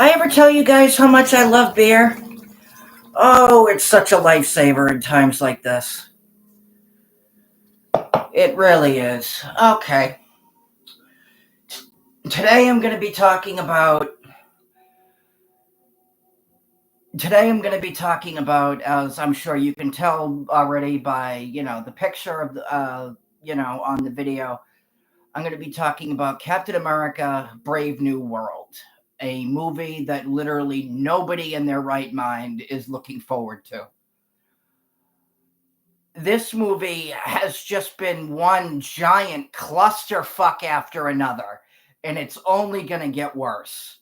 I ever tell you guys how much I love beer? Oh, it's such a lifesaver in times like this. It really is. Okay. Today I'm going to be talking about as I'm sure you can tell already by, the picture of on the video. I'm going to be talking about Captain America Brave New World, a movie that literally nobody in their right mind is looking forward to. This movie has just been one giant clusterfuck after another, and it's only going to get worse.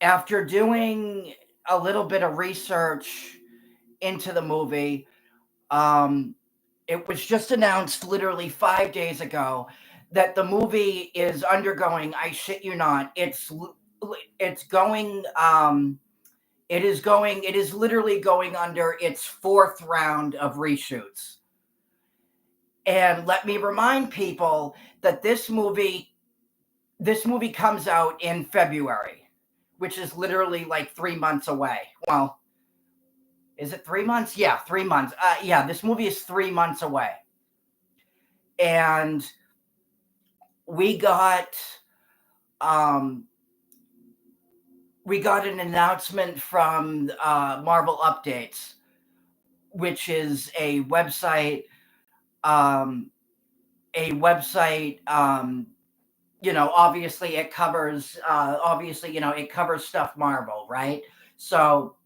After doing a little bit of research into the movie, it was just announced literally 5 days ago that the movie is undergoing, I shit you not, it's going it is literally going under its fourth round of reshoots. And let me remind people that this movie comes out in February, which is literally like 3 months away. Well, is it 3 months? Yeah, 3 months. Yeah, this movie is 3 months away. And we got um we got an announcement from Marvel Updates, which is um a website obviously it covers it covers stuff Marvel, right? So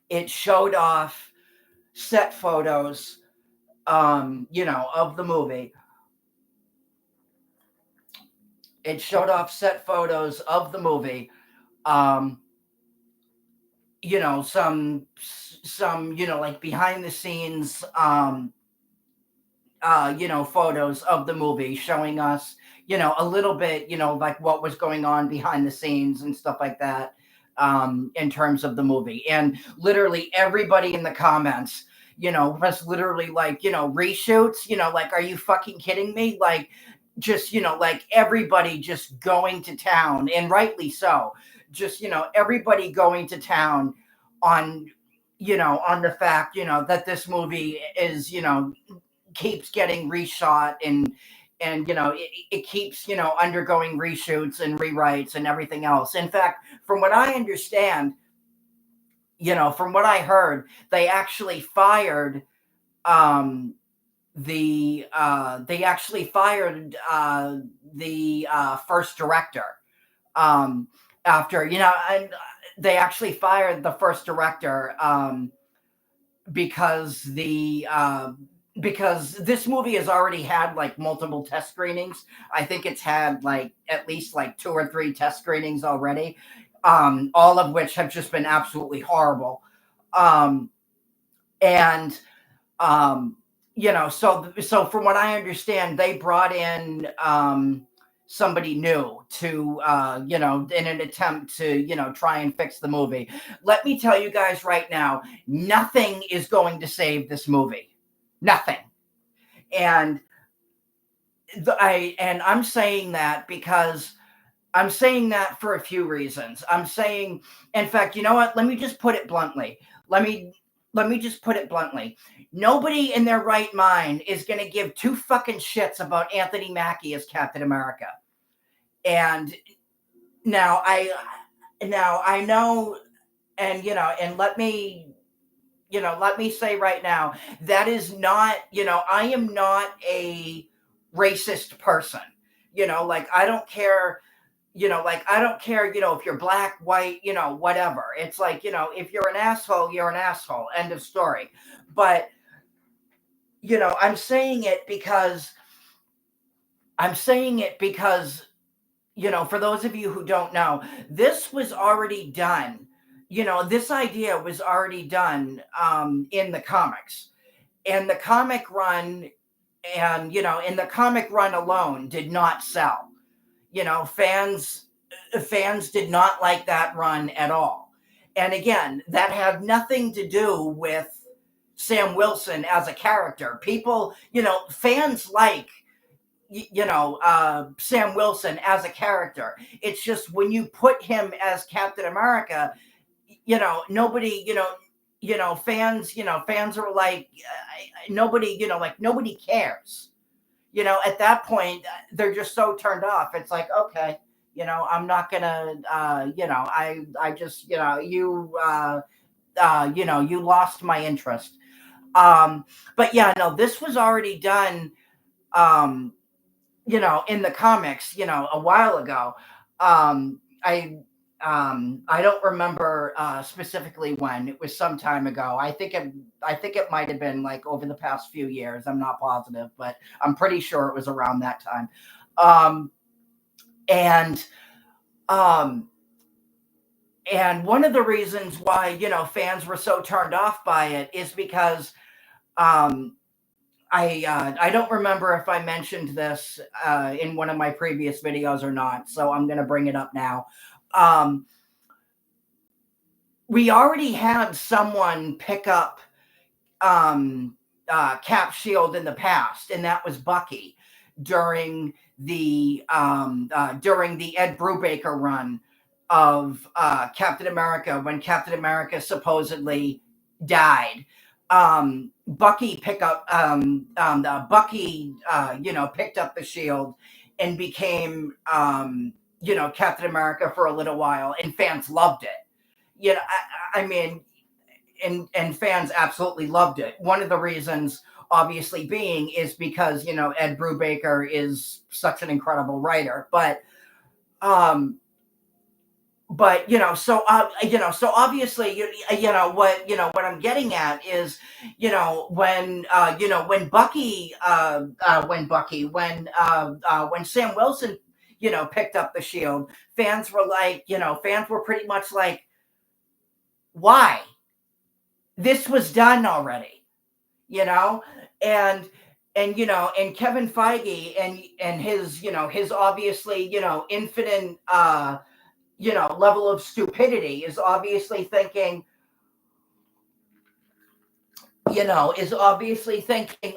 it showed off set photos of the movie. It showed off set photos of the movie. Um some like behind the scenes photos of the movie showing us, a little bit, like what was going on behind the scenes and stuff like that, in terms of the movie. And literally everybody in the comments, was literally like, reshoots, like, are you fucking kidding me? Like, just, like everybody just going to town, and rightly so. Just, everybody going to town on, on the fact, that this movie is, keeps getting reshot, and it keeps undergoing reshoots and rewrites and everything else. In fact, from what I understand, from what I heard, they actually fired the first director, after, and they actually fired the first director, because because this movie has already had like multiple test screenings. I think it's had like at least like two or three test screenings already, all of which have just been absolutely horrible. Um, and so from what I understand, they brought in somebody new to in an attempt to try and fix the movie. Let me tell you guys right now, nothing is going to save this movie. Nothing. And I'm saying that because I'm saying that for a few reasons. I'm saying, in fact, you know what? Let me just put it bluntly. Let me just put it bluntly. Nobody in their right mind is going to give two fucking shits about Anthony Mackie as Captain America. And now I know, and and let me say right now, that is not, I am not a racist person. Like, I don't care, if you're black, white, whatever. It's like, if you're an asshole, you're an asshole. End of story. But, I'm saying it because, for those of you who don't know, this was already done. This idea was already done, in the comics. And the comic run, and, in the comic run alone did not sell. Fans did not like that run at all. And again, that had nothing to do with Sam Wilson as a character. People, fans like Sam Wilson as a character. It's just when you put him as Captain America, nobody, fans are like, nobody, like nobody cares. At that point, they're just so turned off. It's like, okay, I'm not gonna, I just, you lost my interest. But yeah, no, this was already done, um, in the comics, a while ago. I don't remember specifically when. It was some time ago. I think it might have been like over the past few years. I'm not positive, but I'm pretty sure it was around that time. Um, and um, and one of the reasons why fans were so turned off by it is because um, I don't remember if I mentioned this in one of my previous videos or not, so I'm going to bring it up now. Um, we already had someone pick up Cap Shield in the past, and that was Bucky during the Ed Brubaker run of Captain America, when Captain America supposedly died. Bucky picked up picked up the shield and became Captain America for a little while, and fans loved it. I mean, and fans absolutely loved it. One of the reasons, obviously, being is because Ed Brubaker is such an incredible writer. Um, so obviously, what I'm getting at is, when Sam Wilson, picked up the shield, fans were pretty much like, why? This was done already, you know, and and Kevin Feige and his obviously infinite level of stupidity is obviously thinking,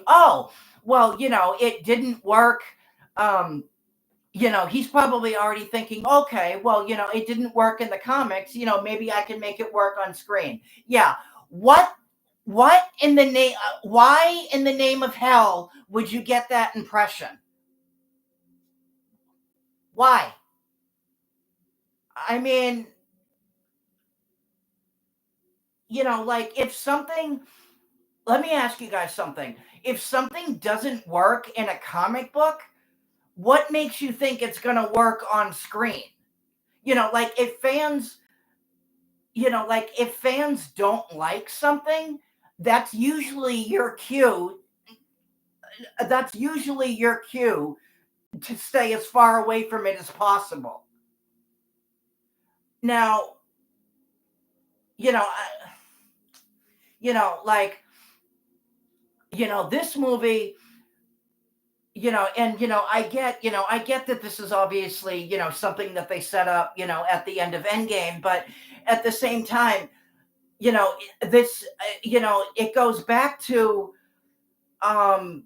oh, well, it didn't work. Um, he's probably already thinking, okay, well, it didn't work in the comics. Maybe I can make it work on screen. Yeah. What in the name? Why in the name of hell would you get that impression? Why? I mean, like if something. Let me ask you guys something. If something doesn't work in a comic book, what makes you think it's going to work on screen? Like if fans don't like something, that's usually your cue. That's usually your cue to stay as far away from it as possible. Now, you know, like, this movie, and I get that this is obviously, something that they set up, at the end of Endgame, but at the same time, this, it goes back to, um,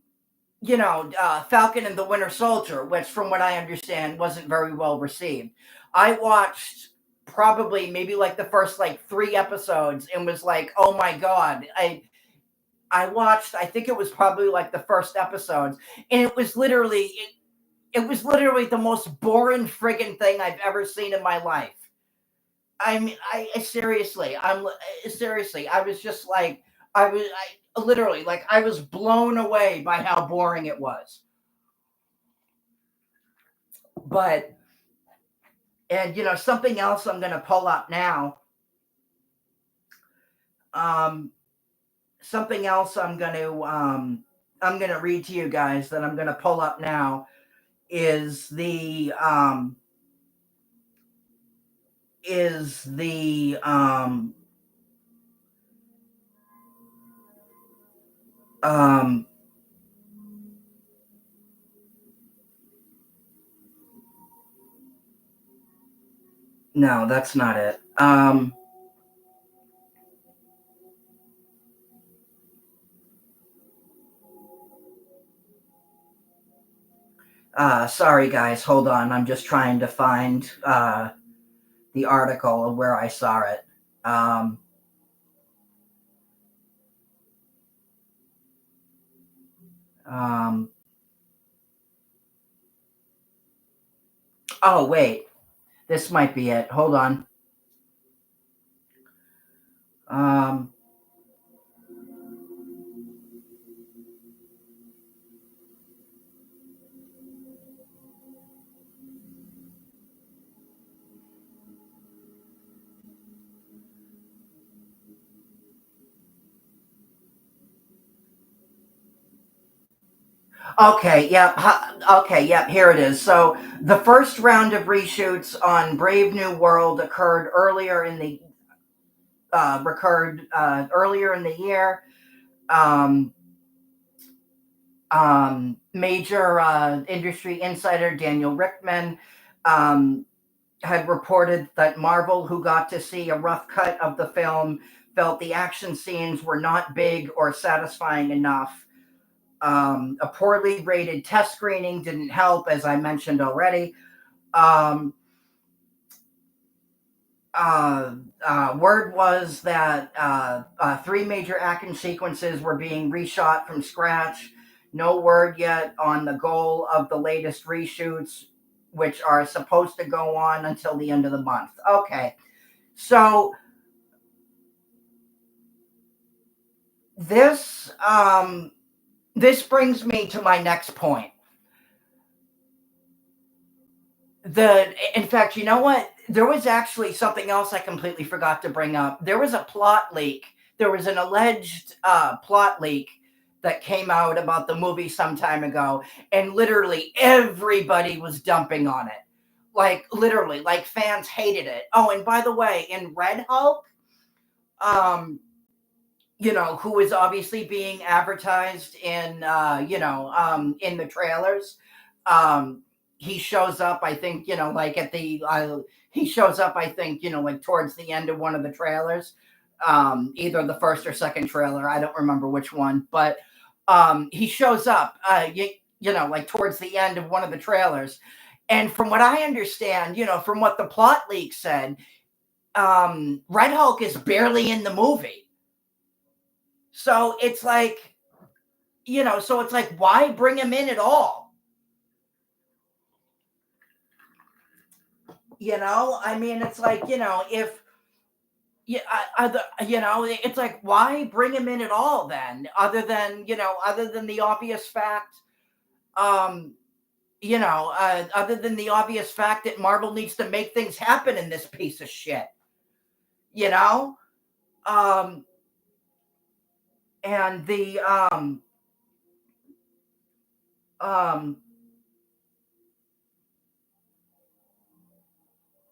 Falcon and the Winter Soldier, which, from what I understand, wasn't very well received. I watched probably maybe like the first like 3 episodes and was like, oh my god. I watched, I think it was probably like the first episodes, and it was literally the most boring friggin' thing I've ever seen in my life. I mean, seriously, I was just like, I literally, like, I was blown away by how boring it was. But, and something else I'm gonna pull up now. Um, Something else I'm gonna read to you guys that I'm gonna pull up now is the um no, that's not it. Sorry, guys. Hold on. I'm just trying to find the article of where I saw it. Um, um, oh, wait. This might be it. Hold on. Um, okay, yep. Okay, yep. Here it is. So the first round of reshoots on Brave New World occurred earlier in the year. Um, Major industry insider Daniel Rickman um, had reported that Marvel, who got to see a rough cut of the film, felt the action scenes were not big or satisfying enough. A poorly rated test screening didn't help, as I mentioned already. Um, Word was that three major action sequences were being reshot from scratch. No word yet on the goal of the latest reshoots, which are supposed to go on until the end of the month. Okay, so this this brings me to my next point. In fact, you know what? There was actually something else I completely forgot to bring up. There was a plot leak. There was an alleged plot leak that came out about the movie some time ago, and literally everybody was dumping on it. Like literally, like fans hated it. Oh, and by the way, in Red Hulk, um, who is obviously being advertised in, in the trailers. Um, he shows up, I think, like he shows up, I think, like towards the end of one of the trailers, either the first or second trailer. I don't remember which one, but he shows up, like towards the end of one of the trailers. And from what I understand, from what the plot leak said, Red Hulk is barely in the movie. So it's like, why bring him in at all? I mean, it's like, if, yeah, it's like, why bring him in at all then? Other than the obvious fact, um, other than the obvious fact that Marvel needs to make things happen in this piece of shit, you know? Um, and um,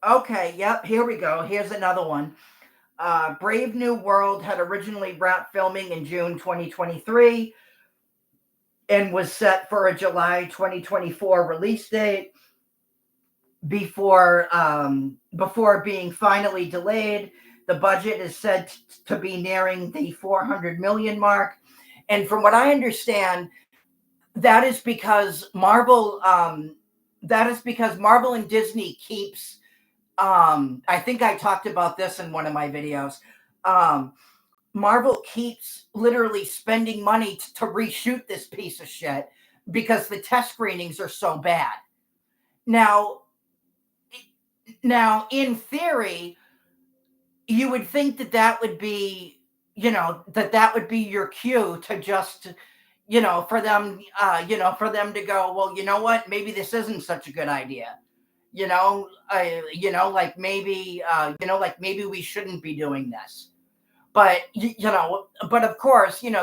okay, yep, here we go. Here's another one. Brave New World had originally wrapped filming in June 2023 and was set for a July 2024 release date before being finally delayed. The budget is said to be nearing the 400 million mark, and from what I understand, that is because Marvel and Disney keeps. I think I talked about this in one of my videos. Um, Marvel keeps literally spending money to reshoot this piece of shit because the test screenings are so bad. Now, in theory, you would think that that would be, that would be your cue to just, for them to go, well, you know what, maybe this isn't such a good idea. Like maybe we shouldn't be doing this. But but of course, Kevin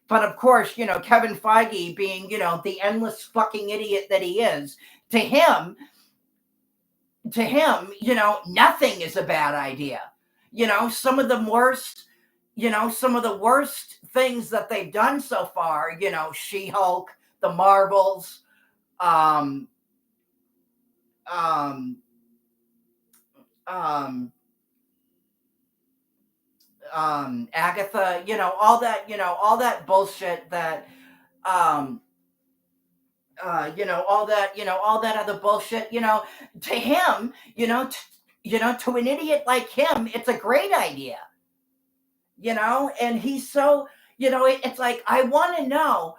Feige being, the endless fucking idiot that he is, to him, nothing is a bad idea. Some of the worst, some of the worst things that they've done so far, She-Hulk, the Marvels, um, um, um, Agatha, all that bullshit that, um, all that other bullshit, to him, to an idiot like him, it's a great idea, and he's so, it's like, I want to know,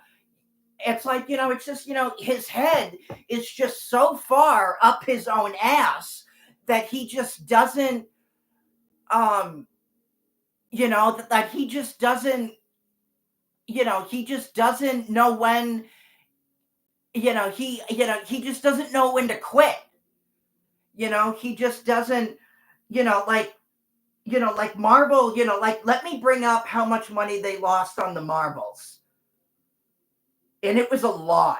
it's like, it's just, his head is just so far up his own ass that he just doesn't, um, that he just doesn't, he just doesn't know when, he just doesn't know when to quit. He just doesn't, like, like Marvel, like, let me bring up how much money they lost on the Marvels. And it was a lot.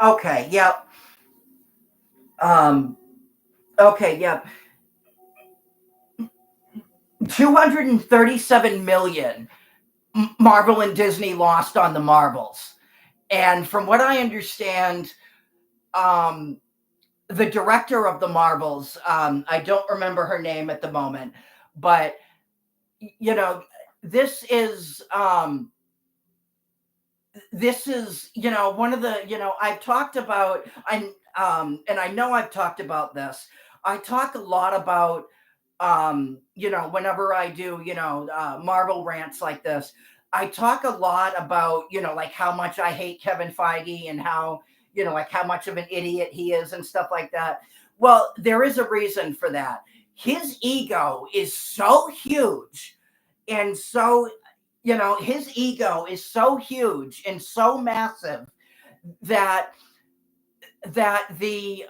Okay, yep. Um, okay, yep. 237 million Marvel and Disney lost on the Marvels. And from what I understand, um, the director of the Marvels, I don't remember her name at the moment, but you know, this is one of the, I've talked about, and I know I've talked about this. I talk a lot about, whenever I do, Marvel rants like this, I talk a lot about, like how much I hate Kevin Feige and how, like how much of an idiot he is and stuff like that. Well, there is a reason for that. His ego is so huge, and so, his ego is so huge and so massive that the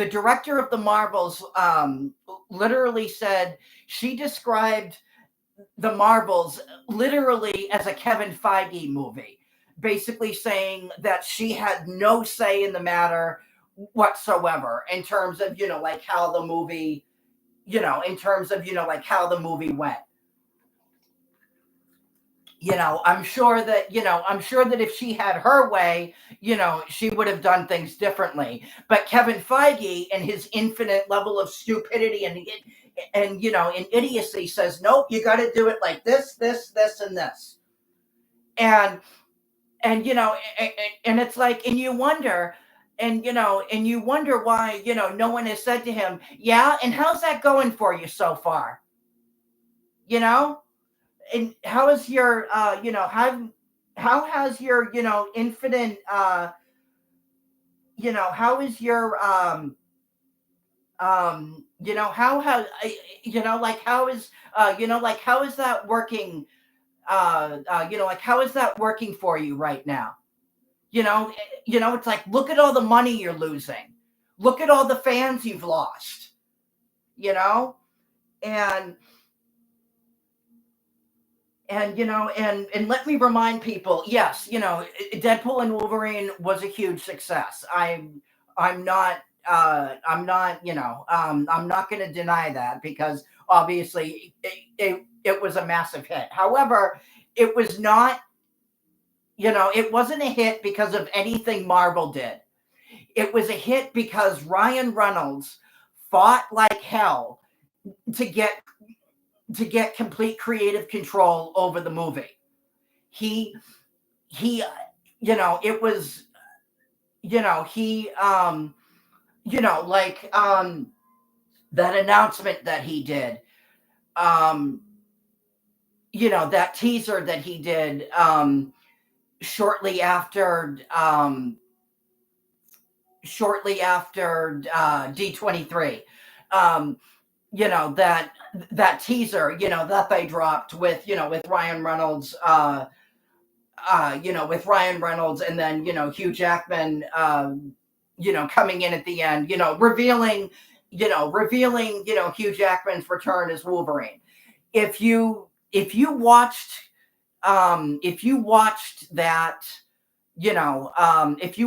director of the Marvels literally said she described the Marvels literally as a Kevin Feige movie, basically saying that she had no say in the matter whatsoever in terms of, like how the movie, in terms of, like how the movie went. I'm sure that if she had her way, she would have done things differently. But Kevin Feige and his infinite level of stupidity and and idiocy says, nope, you got to do it like this, and this. And and it's like, and you wonder, and you wonder why, no one has said to him, yeah, and how's that going for you so far? You know? And how is your how has your infinite how is your how has like how is like how is that working, like how is that working for you right now? It's like, look at all the money you're losing, look at all the fans you've lost, you know and and let me remind people, yes, Deadpool and Wolverine was a huge success. I'm not I'm not going to deny that, because obviously it was a massive hit. However, it was not, it wasn't a hit because of anything Marvel did. It was a hit because Ryan Reynolds fought like hell to get complete creative control over the movie. He it was, he like that announcement that he did, um that teaser that he did, shortly after, D23, um that teaser, that they dropped with, with Ryan Reynolds, with Ryan Reynolds, and then, Hugh Jackman, coming in at the end, revealing, Hugh Jackman's return as Wolverine. If you watched that, if you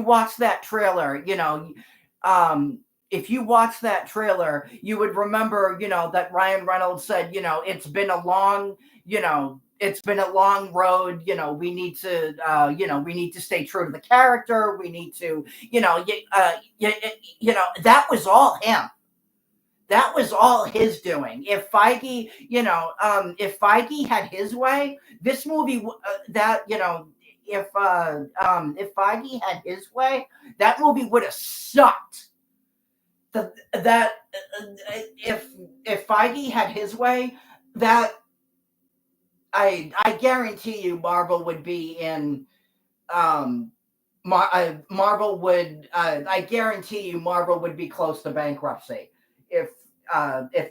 watched that trailer, um, if you watch that trailer, you would remember, that Ryan Reynolds said, it's been a long road. We need to stay true to the character. We need to, that was all him. That was all his doing. If Feige had his way, this movie, if Feige had his way, that movie would have sucked. That if Feige had his way, that I guarantee you, Marvel would be in. Marvel would. I guarantee you, Marvel would be close to bankruptcy if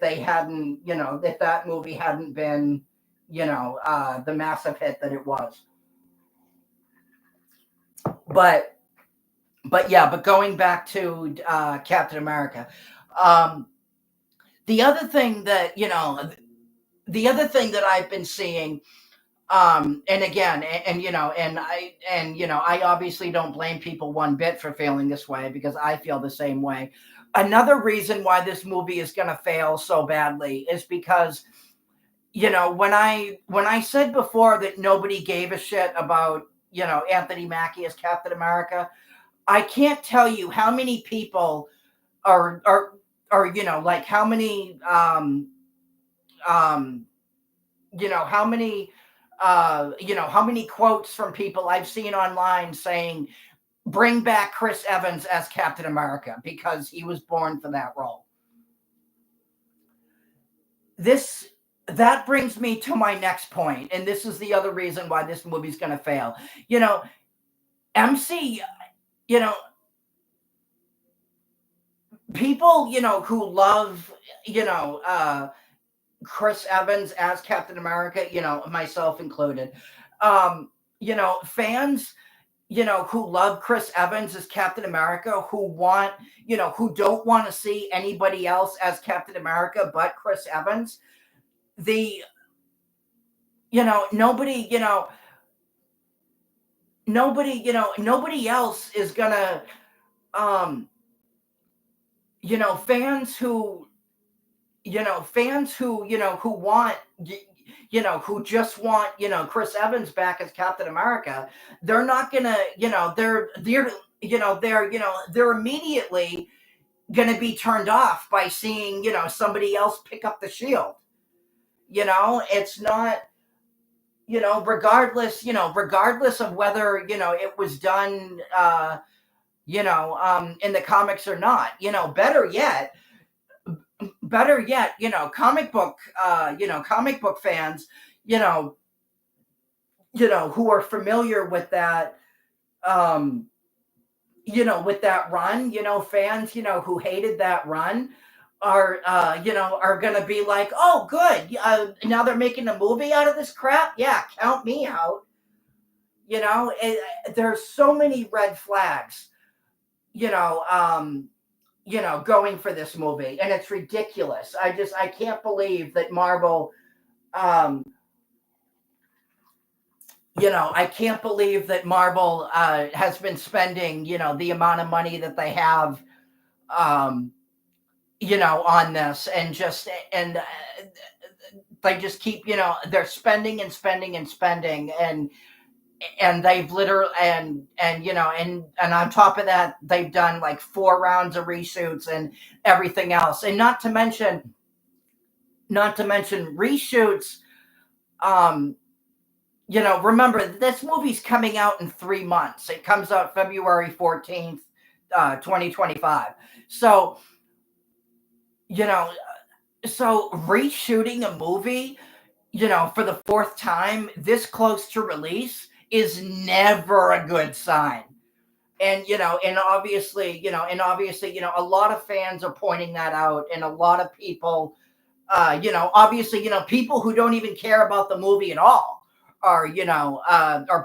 they hadn't, if that movie hadn't been, the massive hit that it was. But going back to Captain America, the other thing that I've been seeing, and again, I obviously don't blame people one bit for feeling this way, because I feel the same way. Another reason why this movie is going to fail so badly is because, when I said before that nobody gave a shit about, Anthony Mackie as Captain America, I can't tell you how many people are like how many how many how many quotes from people I've seen online saying, bring back Chris Evans as Captain America because he was born for that role. That brings me to my next point, and this is the other reason why this movie's going to fail. MC, people, who love, Chris Evans as Captain America, myself included, fans, who love Chris Evans as Captain America, who don't want to see anybody else as Captain America but Chris Evans. Nobody else is gonna, fans who who want, who just want, Chris Evans back as Captain America, they're not gonna, they're immediately gonna be turned off by seeing, somebody else pick up the shield. It's not, regardless of whether, it was done, in the comics or not, better yet, comic book fans, who are familiar with that, with that run, fans, who hated that run are going to be like, oh, good. Now they're making a movie out of this crap. Yeah. Count me out. There's so many red flags, going for this movie, and it's ridiculous. I can't believe that Marvel, I can't believe that Marvel has been spending, the amount of money that they have, on this, and they just keep, they're spending and spending and spending, and they've literally, and on top of that, they've done like 4 rounds of reshoots and everything else, and not to mention reshoots. Remember, this movie's coming out in 3 months. It comes out February 14th, 2025. So, so reshooting a movie, for the 4th time this close to release is never a good sign. And, obviously, a lot of fans are pointing that out, and a lot of people, obviously, people who don't even care about the movie at all are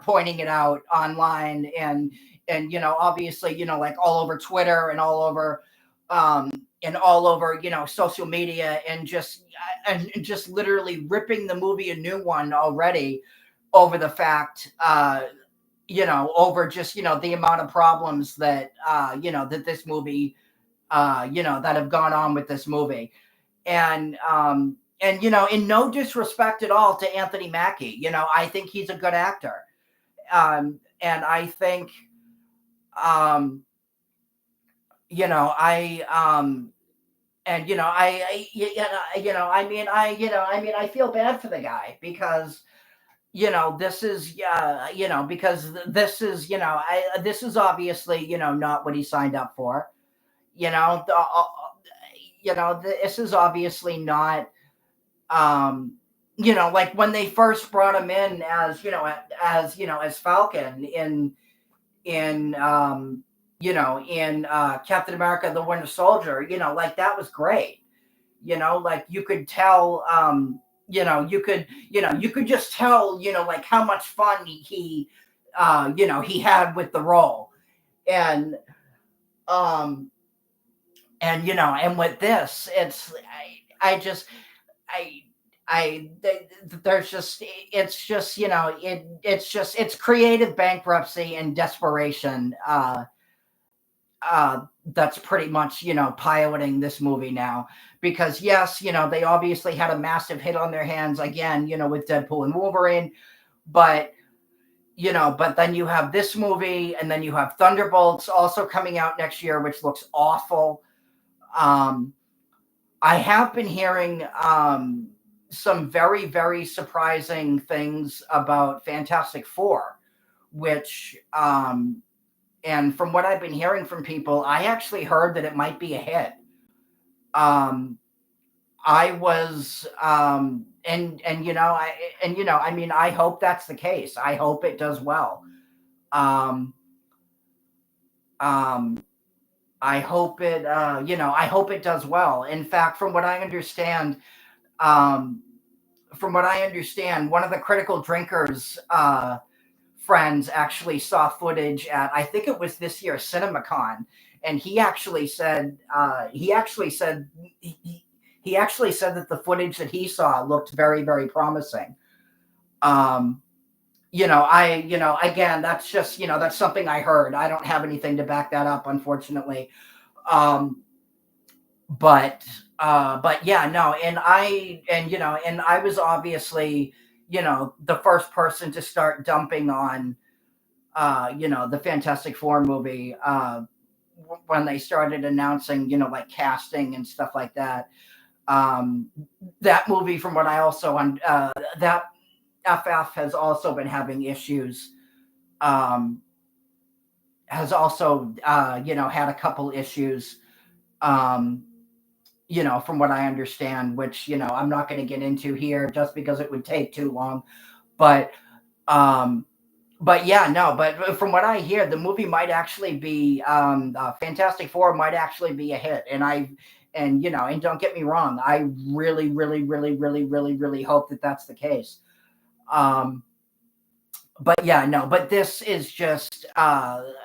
pointing it out online, and obviously, like all over Twitter and all over, social media, and just literally ripping the movie a new one already over the fact, over just, the amount of problems that, that this movie, that have gone on with this movie. And in no disrespect at all to Anthony Mackie, I think he's a good actor. And I think, um, I and I feel bad for the guy because this is this is obviously not what he signed up for. You know, this is obviously not um like when they first brought him in as as Falcon in Captain America the Winter Soldier, like that was great. Like you could tell you could just tell like how much fun he had with the role. And um and with this it's I just I there's just it's just it's creative bankruptcy and desperation that's pretty much piloting this movie now. Because yes, they obviously had a massive hit on their hands again, with Deadpool and Wolverine. But then you have this movie, and then you have Thunderbolts also coming out next year, which looks awful. um I have been hearing some very, very surprising things about Fantastic Four, which, and from what I've been hearing from people, I actually heard that it might be a hit. Um, I was, I mean, I hope that's the case. I hope it does well. Um, um, I hope it does well. In fact, um, from what I understand, one of the Critical Drinkers friends actually saw footage at, I think it was this year's CinemaCon, and he actually said that the footage that he saw looked very, very promising. Um, again, that's just that's something I heard. I don't have anything to back that up, unfortunately. Um, but yeah, no, and I was obviously the first person to start dumping on the Fantastic Four movie when they started announcing like casting and stuff like that. um that movie, from what I also that FF has also been having issues, um has also had a couple issues, um from what I understand, which I'm not going to get into here just because it would take too long. But um, but yeah, no. But from what I hear, the movie might actually be Fantastic Four might actually be a hit, and don't get me wrong, I really, really, really, really, really, really hope that that's the case. Um, but yeah, no. But this is just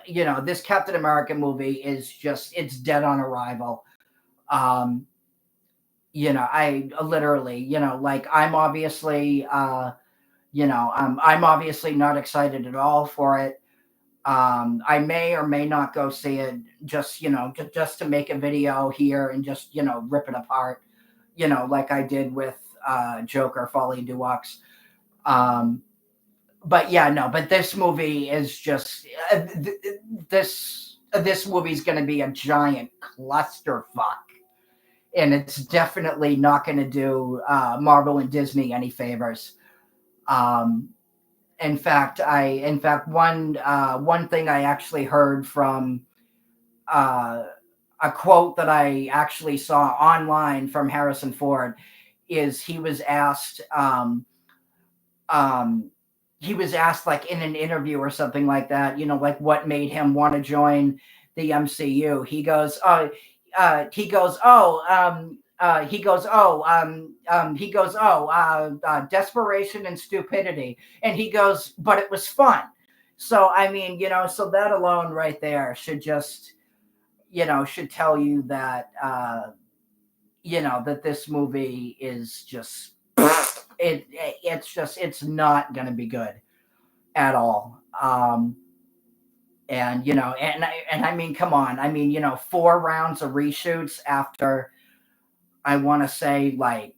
this Captain America movie is just it's dead on arrival. Um, I literally, like I'm obviously not excited at all for it. I may or may not go see it just, just to make a video here and just, rip it apart, like I did with Joker Folly Deluxe. Um, but yeah, no, but this movie is just this movie's going to be a giant clusterfuck, and it's definitely not going to do Marvel and Disney any favors. Um, in fact, one thing I actually heard from uh, a quote that I actually saw online from Harrison Ford is um, he was asked like in an interview or something like that, like what made him want to join the MCU. He goes, oh, desperation and stupidity. And he goes, but it was fun. So, I mean, so that alone right there should just, should tell you that, that this movie is just, it's not going to be good at all. And I mean, come on. I mean, 4 rounds of reshoots after, I want to say, like,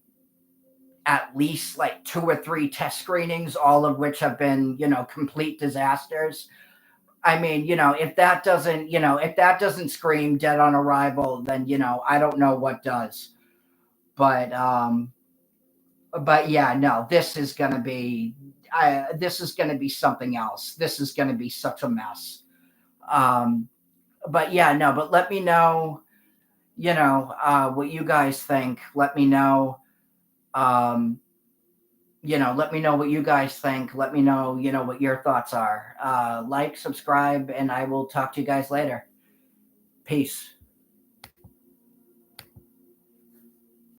at least like 2 or 3 test screenings, all of which have been, complete disasters. I mean, if that doesn't scream dead on arrival, then, I don't know what does. But yeah, no, this is gonna be something else. This is gonna be such a mess. Um, but yeah, no, but let me know, what you guys think. Let me know. Um, let me know what you guys think. Let me know, what your thoughts are. Like, subscribe, and I will talk to you guys later. Peace.